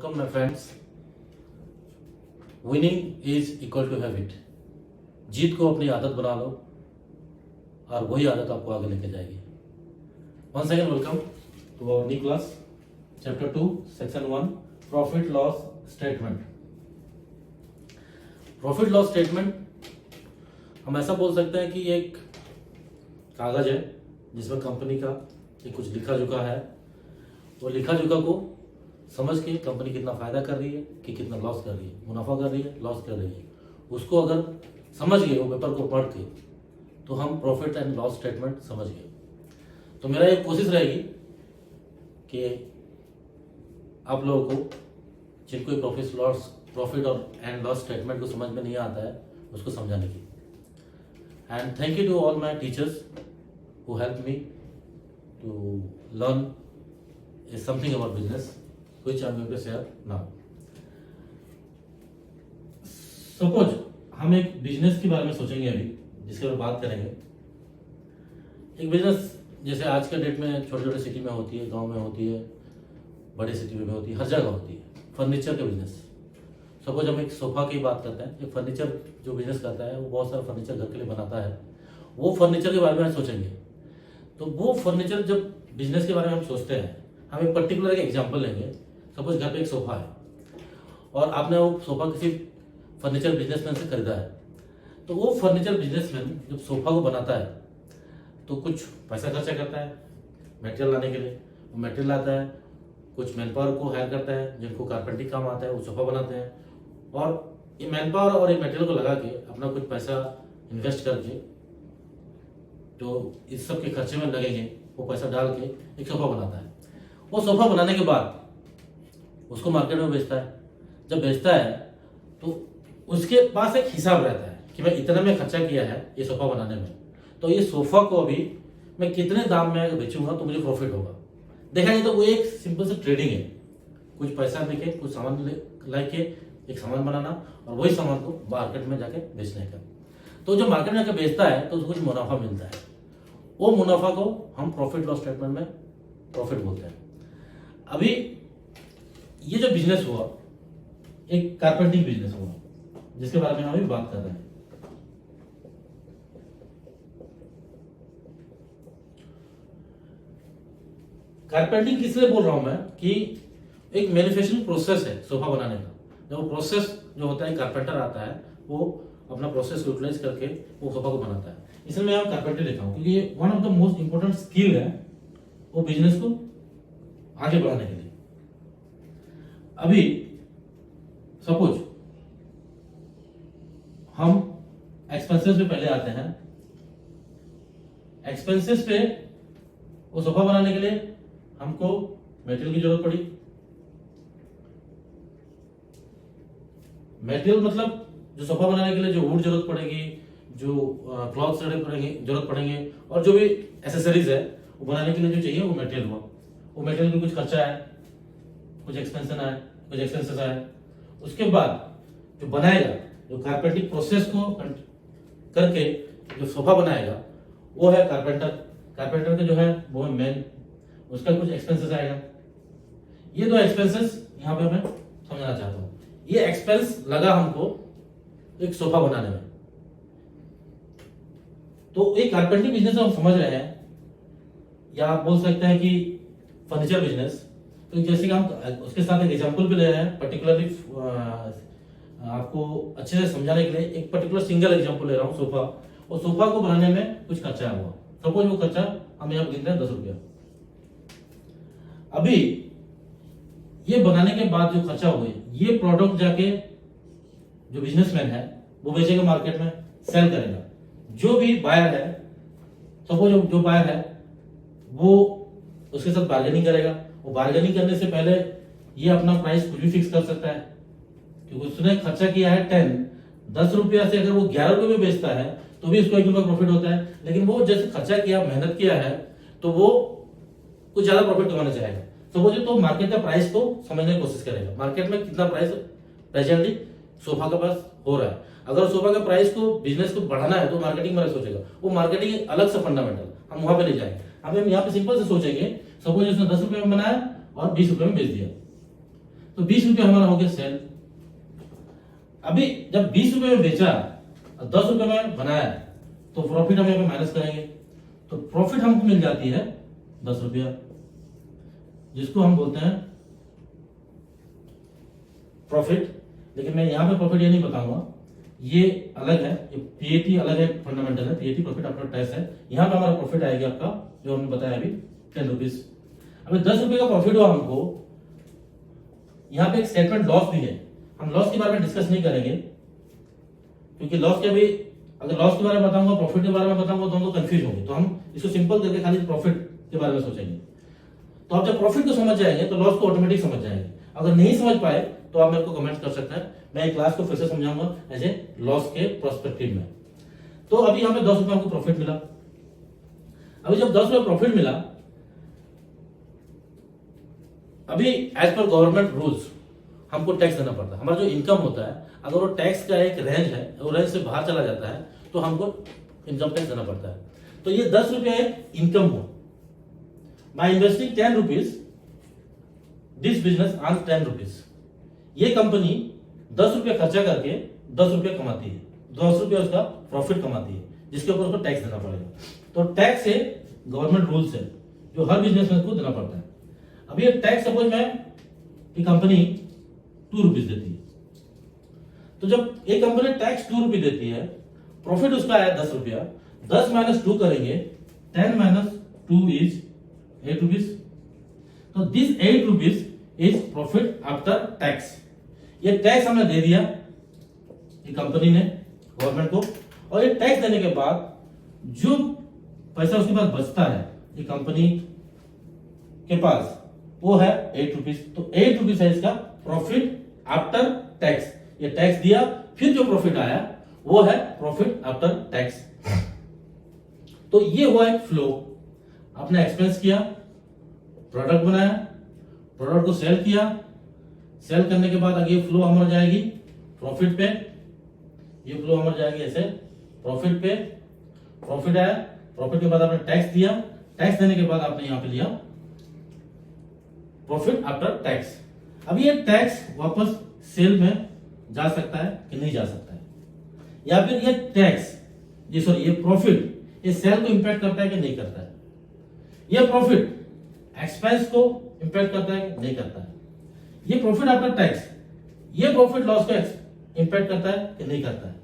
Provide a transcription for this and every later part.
Welcome my friends. Winning is equal to habit. जीत को अपनी आदत बना लो और वही आदत आपको आगे लेके जाएगी। Once again welcome to our new class, chapter 2 section 1, profit loss statement. Profit loss statement हम ऐसा बोल सकते हैं कि एक कागज है जिसमें कंपनी का कुछ लिखा झुका है। वो लिखा झुका को समझ के कंपनी कितना फायदा कर रही है कि कितना लॉस कर रही है, मुनाफा कर रही है, लॉस कर रही है, उसको अगर समझ गए, वो पेपर को पढ़ के, तो हम प्रॉफिट एंड लॉस स्टेटमेंट समझ गए। तो मेरा ये कोशिश रहेगी कि आप लोगों को जिनको प्रॉफिट और एंड लॉस स्टेटमेंट को समझ में नहीं आता है उसको समझाने की। And thank you to all my teachers who help me to learn something about business which I'm going to share now. Suppose हम एक बिजनेस के बारे में सोचेंगे अभी, जिसके बारे में बात करेंगे। एक बिजनेस जैसे आज के डेट में छोटे छोटे सिटी में होती है, गांव में होती है, बड़े सिटी में होती है, हर जगह होती है। फर्नीचर का बिजनेस, सपोज हम एक सोफा की बात करते हैं। एक फर्नीचर जो बिजनेस करता है वो बहुत सारा फर्नीचर घर के लिए बनाता है। वो फर्नीचर के बारे में हम सोचेंगे। तो वो फर्नीचर जब बिजनेस के बारे में हम सोचते हैं, हम एक पर्टिकुलर एक एग्जांपल लेंगे। सपोज घर पे एक सोफा है और आपने वो सोफा किसी फर्नीचर बिजनेसमैन से खरीदा है। तो वो फर्नीचर बिजनेसमैन जब सोफा को बनाता है तो कुछ पैसा खर्चा करता है मटेरियल लाने के लिए। वो मटेरियल लाता है, कुछ मैन पावर को हायर करता है जिनको कारपेंटिंग काम आता है, वो सोफा बनाते हैं। और ये मैन पावर और ये मटेरियल को लगा के अपना कुछ पैसा इन्वेस्ट करके, तो इस सब के खर्चे में लगेंगे, वो पैसा डाल के एक सोफा बनाता है। वो सोफा बनाने के बाद उसको मार्केट में बेचता है। जब बेचता है तो उसके पास एक हिसाब रहता है कि मैं इतना में खर्चा किया है ये सोफा बनाने में, तो ये सोफा को अभी मैं कितने दाम में बेचूंगा तो मुझे प्रॉफिट होगा। देखा जाए तो वो एक सिंपल से ट्रेडिंग है। कुछ पैसा देके कुछ सामान लेके एक सामान बनाना और वही सामान को मार्केट में जाके बेचने का। तो जो मार्केट में जाकर बेचता है तो उसको कुछ मुनाफा मिलता है। वो मुनाफा को हम प्रॉफिट लॉस स्टेटमेंट में प्रॉफिट बोलते हैं। अभी ये जो बिजनेस हुआ एक कारपेंटिंग बिजनेस हुआ, जिसके बारे में हम अभी बात कर रहे हैं। कारपेंटिंग किस लिए बोल रहा हूं मैं कि एक मैन्युफैक्चरिंग प्रोसेस है सोफा बनाने का। जब वो प्रोसेस जो होता है, कारपेंटर आता है, वो अपना प्रोसेस को यूटिलाइज करके वो सोफा को बनाता है। इसलिए मैं यहाँ कारपेंटर लिखा हूं क्योंकि ये one of the most important skill है वो बिजनेस को आगे बढ़ाने के लिए। अभी सपोज हम एक्सपेंसेस पे पहले आते हैं। एक्सपेंसेस पे वो सोफा बनाने के लिए हमको मटेरियल की जरूरत पड़ी। मटेरियल मतलब जो सोफा बनाने के लिए जो वुड जरूरत पड़ेगी, जो क्लॉथ्स जरूरत पड़ेंगे और जो भी एसेसरीज है वो बनाने के लिए जो चाहिए वो मटेरियल हुआ। वो मटेरियल में कुछ खर्चा है, कुछ एक्सपेंसेस आए। उसके बाद जो बनाएगा, जो कारपेंटिंग प्रोसेस को करके जो सोफा बनाएगा वो है कारपेंटर। कारपेंटर का जो है वो है मेन, उसका कुछ एक्सपेंसेस आएगा। ये दो एक्सपेंसेस यहाँ पे मैं समझना चाहता हूँ। ये एक्सपेंस लगा हमको एक सोफा बनाने में। तो एक कारपेंटिंग बिजनेस हम समझ रहे हैं, या आप बोल सकते हैं कि फर्नीचर बिजनेस। तो जैसे कि हम उसके साथ एक एग्जांपल भी ले रहे हैं, पर्टिकुलरली आपको अच्छे से समझाने के लिए एक पर्टिकुलर सिंगल एग्जांपल ले रहा हूँ, सोफा। और सोफा को बनाने में कुछ खर्चा हुआ। सपोज वो खर्चा हम यहाँ गिनते हैं 10 रुपया। अभी ये बनाने के बाद जो खर्चा हुए, ये प्रोडक्ट जाके जो बिजनेसमैन है वो बेचेगा, मार्केट में सेल करेगा। जो भी बायर है, सपोज जो बायर है वो उसके साथ बार्गेनिंग करेगा। वो बार्गेनिंग करने से पहले ये अपना प्राइस कुछ भी फिक्स कर सकता है, क्योंकि उसने खर्चा किया है 10 रुपया से अगर वो 11 रुपये में बेचता है तो भी उसको 1 रुपया प्रॉफिट होता है। लेकिन वो जैसे खर्चा किया, मेहनत किया है, तो वो कुछ ज्यादा प्रॉफिट कमाना चाहेगा। तो मार्केट का प्राइस को समझने की कोशिश करेगा। मार्केट में कितना प्राइस प्रेजेंटली सोफा का पास हो रहा है। अगर सोफा का प्राइस को, बिजनेस को बढ़ाना है तो मार्केटिंग में सोचेगा। वो मार्केटिंग अलग से फंडामेंटल, हम वहां पे नहीं जाएंगे। हम यहाँ पे सिंपल से सोचेंगे, सपोज उसने 10 रुपए में बनाया और 20 रुपए में बेच दिया। तो 20 रुपये हमारा हो गया सेल। अभी जब 20 रुपये में बेचा और 10 रुपये में बनाया तो प्रॉफिट हम यहाँ पे माइनस करेंगे, तो प्रॉफिट हमको मिल जाती है 10 रुपया, जिसको हम बोलते हैं प्रॉफिट। लेकिन मैं यहाँ पे प्रॉफिट ये नहीं बताऊंगा, ये अलग है, ये पीएटी अलग है, फंडामेंटल है, पीएटी प्रॉफिट आफ्टर टैक्स है। यहाँ पे हमारा प्रॉफिट आएगा आपका जो हमने बताया अभी 10 रुपीज। अभी 10 रुपये का प्रॉफिट हुआ हमको, यहाँ पे एक स्टेटमेंट लॉस भी है, हम लॉस के बारे में डिस्कस नहीं करेंगे क्योंकि लॉस के अभी अगर लॉस के बारे में बताऊंगा प्रॉफिट के बारे में बताऊंगा तो हम लोग कंफ्यूज होंगे, तो हम इसको सिंपल करके खाली प्रॉफिट के बारे में सोचेंगे। तो आप जब प्रॉफिट को समझ जाएंगे तो लॉस को ऑटोमेटिक समझ जाएंगे। अगर नहीं समझ पाए तो आप मेरे को कमेंट कर सकते हैं, मैं एक क्लास को फिर से समझाऊंगा ऐसे लॉस के पर्सपेक्टिव में। तो अभी यहाँ पे 10 रुपये हमको प्रॉफिट मिला। अभी जब 10 रुपये प्रॉफिट मिला, अभी एज पर गवर्नमेंट रूल्स हमको टैक्स देना पड़ता है। हमारा जो इनकम होता है अगर वो टैक्स का एक रेंज है, वो रेंज से बाहर चला जाता है तो हमको इनकम टैक्स देना पड़ता है। तो ये 10 रुपये इनकम हुआ। By investing 10 rupees this business earns 10 rupees. ये कंपनी 10 रुपये खर्चा करके 10 रुपये कमाती है, 10 रुपये उसका प्रॉफिट कमाती है, जिसके ऊपर उसको टैक्स देना पड़ेगा। तो टैक्स से गवर्नमेंट रूल्स है जो हर बिजनेसमैन को देना पड़ता है। अभी ये टैक्स सपोज में ये कंपनी 2 रुपीज देती है, तो जब एक कंपनी टैक्स 2 रुपये देती है, प्रॉफिट उसका आया 10 रुपया, 10 माइनस 2 करेंगे, 10 माइनस 2 इज 8 रुपीज। तो this 8 rupees is profit after tax. ये टैक्स हमने दे दिया ये कंपनी ने गवर्नमेंट को, और ये टैक्स देने के बाद जो पैसा उसके पास बचता है ये कंपनी के पास वो है 8 रुपीज। तो 8 रुपीज है इसका प्रॉफिट आफ्टर टैक्स। ये टैक्स दिया फिर जो प्रॉफिट आया वो है प्रॉफिट आफ्टर टैक्स। तो ये हुआ एक फ्लो। आपने एक्सपेंस किया, प्रोडक्ट बनाया, प्रोडक्ट को सेल किया, सेल करने के बाद आगे फ्लो हमारा जाएगी प्रॉफिट पे। ये फ्लो हमारा जाएगी ऐसे प्रॉफिट पे, प्रॉफिट आया, प्रॉफिट के बाद आपने टैक्स दिया, टैक्स देने के बाद आपने यहां पे लिया प्रॉफिट आफ्टर टैक्स। अभी ये टैक्स वापस सेल में जा सकता है कि नहीं जा सकता है, या फिर ये टैक्स ये प्रॉफिट ये सेल को इंपैक्ट करता है कि नहीं करता है, ये प्रॉफिट एक्सपेंस को इंपैक्ट करता है कि नहीं करता है, ये प्रॉफिट आफ्टर टैक्स ये प्रॉफिट लॉस को इंपैक्ट करता है कि नहीं करता है,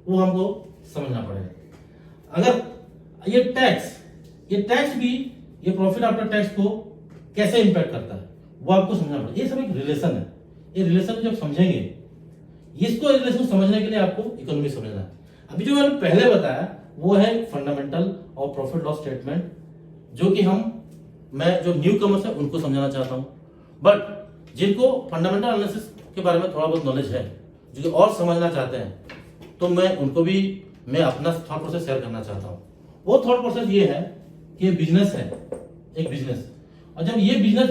वो हमको समझना पड़ेगा। अगर ये टैक्स भी ये प्रॉफिट आफ्टर टैक्स को कैसे इंपैक्ट करता है वो आपको समझना पड़ेगा। ये सब एक रिलेशन है, ये रिलेशन जब समझेंगे, इसको रिलेशन समझने के लिए आपको इकोनॉमी समझना है। अभी जो मैंने पहले बताया वो है फंडामेंटल और प्रॉफिट लॉस स्टेटमेंट, जो कि मैं जो न्यू कमर्स है उनको समझाना चाहता हूं। बट जिनको फंडामेंटल एनालिसिस के बारे में थोड़ा बहुत नॉलेज है, जो कि और समझना चाहते हैं, तो मैं उनको भी मैं अपना थॉट प्रोसेस शेयर करना चाहता हूं। वो थॉट प्रोसेस ये है कि बिजनेस है एक बिजनेस, और जब ये बिजनेस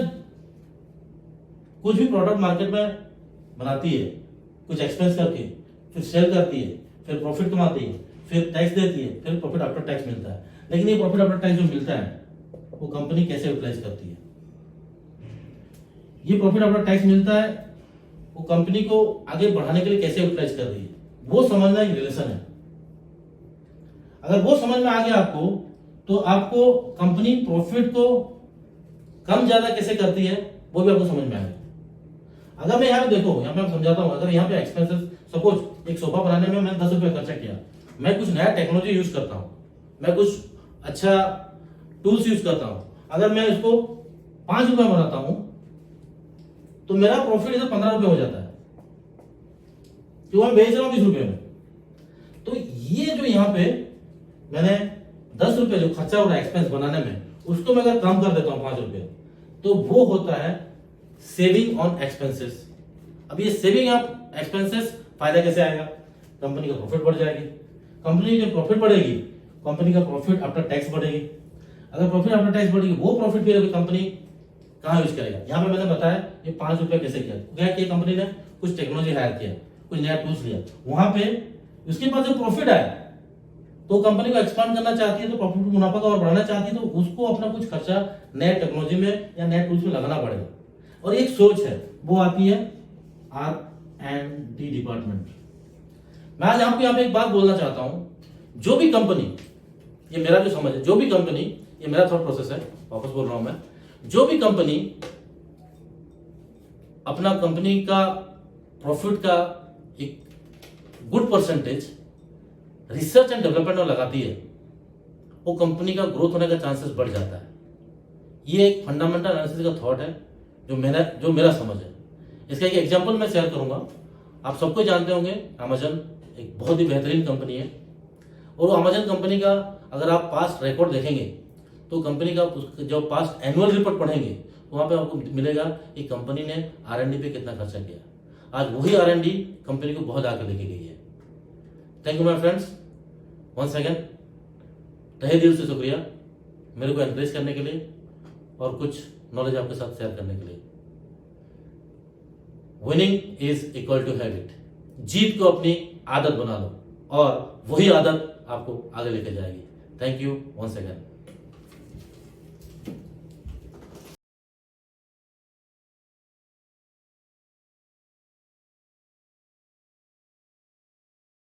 कुछ भी प्रोडक्ट मार्केट में बनाती है, कुछ एक्सपेंस करके, फिर सेल करती है, फिर प्रॉफिट कमाती है, फिर टैक्स देती है, फिर प्रॉफिट आफ्टर टैक्स मिलता है। लेकिन ये प्रॉफिट आफ्टर टैक्स जो मिलता है वो कंपनी कैसे यूटिलाइज करती है, ये प्रॉफिट आफ्टर टैक्स मिलता है वो कंपनी को आगे बढ़ाने के लिए कैसे यूटिलाइज कर रही है, वो समझना एक रिलेशन है। अगर वो समझ में आ गया आपको, तो आपको कंपनी प्रॉफिट को कम ज्यादा कैसे करती है वो भी आपको समझ में आएगा। अगर मैं यहाँ पे देखो, यहाँ पे मैं समझाता हूँ, अगर यहाँ पे एक्सपेंसेस सपोज एक सोफा बनाने में मैंने 10 रुपये खर्चा किया, मैं कुछ नया टेक्नोलॉजी यूज करता हूँ, मैं कुछ अच्छा टूल्स यूज करता हूँ, अगर मैं इसको 5 रुपये बनाता हूँ तो मेरा प्रॉफिट इधर 15 रुपये हो जाता है, जो मैं बेच रहा हूँ 20 रुपये में। तो ये जो यहाँ पे मैंने 10 रुपये जो खर्चा हो रहा है एक्सपेंस बनाने में, उसको मैं अगर कम कर देता हूँ 5 रुपये, तो वो होता है सेविंग ऑन एक्सपेंसेस। अब ये सेविंग ऑन एक्सपेंसेस फायदा कैसे आएगा, कंपनी का प्रॉफिट बढ़ जाएगी, कंपनी की जो प्रॉफिट बढ़ेगी कंपनी का प्रॉफिट आफ्टर टैक्स बढ़ेगी। अगर प्रॉफिट आफ्टर टैक्स बढ़ेगी वो प्रॉफिट फिर अभी कंपनी कहाँ यूज करेगा। यहाँ पे मैंने बताया ये 5 रुपये कैसे किया, क्या किया कंपनी ने, कुछ टेक्नोलॉजी हायर किया, कुछ नया टूल्स लिया, वहां पे उसके पास जो प्रॉफिट आया तो कंपनी को एक्सपांड करना चाहती है, तो प्रॉफिट मुनाफा का और बढ़ाना चाहती है, तो उसको अपना कुछ खर्चा नए टेक्नोलॉजी में या नए टूल्स में लगाना पड़ेगा। और एक सोच है, वो आती है R&D डिपार्टमेंट। मैं आज आपको यहाँ पे एक बात बोलना चाहता हूं, जो भी कंपनी, ये मेरा जो समझ है, जो भी कंपनी, ये मेरा थॉट प्रोसेस है, वापस बोल रहा हूं मैं, जो भी कंपनी अपना कंपनी का प्रॉफिट का एक good percentage research and development में लगाती है, वो कंपनी का ग्रोथ होने का चांसेस बढ़ जाता है। ये एक फंडामेंटल एनालिसिस का थॉट है जो मेरा समझ है। इसका एक एग्जांपल मैं शेयर करूंगा। आप सबको जानते होंगे, अमेजन एक बहुत ही बेहतरीन कंपनी है, और वो अमेजन कंपनी का अगर आप पास्ट रिकॉर्ड देखेंगे तो कंपनी का जो पास्ट एनुअल रिपोर्ट पढ़ेंगे तो वहां पे आपको मिलेगा कि कंपनी ने R&D पे कितना खर्चा किया। आज वही R&D कंपनी को बहुत आगे लेके गई है। Thank you my friends, once again तहे दिल से शुक्रिया मेरे को एनकरेज करने के लिए और कुछ नॉलेज आपके साथ शेयर करने के लिए। Winning is equal to habit. जीत को अपनी आदत बना लो और वही आदत आपको आगे लेके जाएगी। Thank you once again.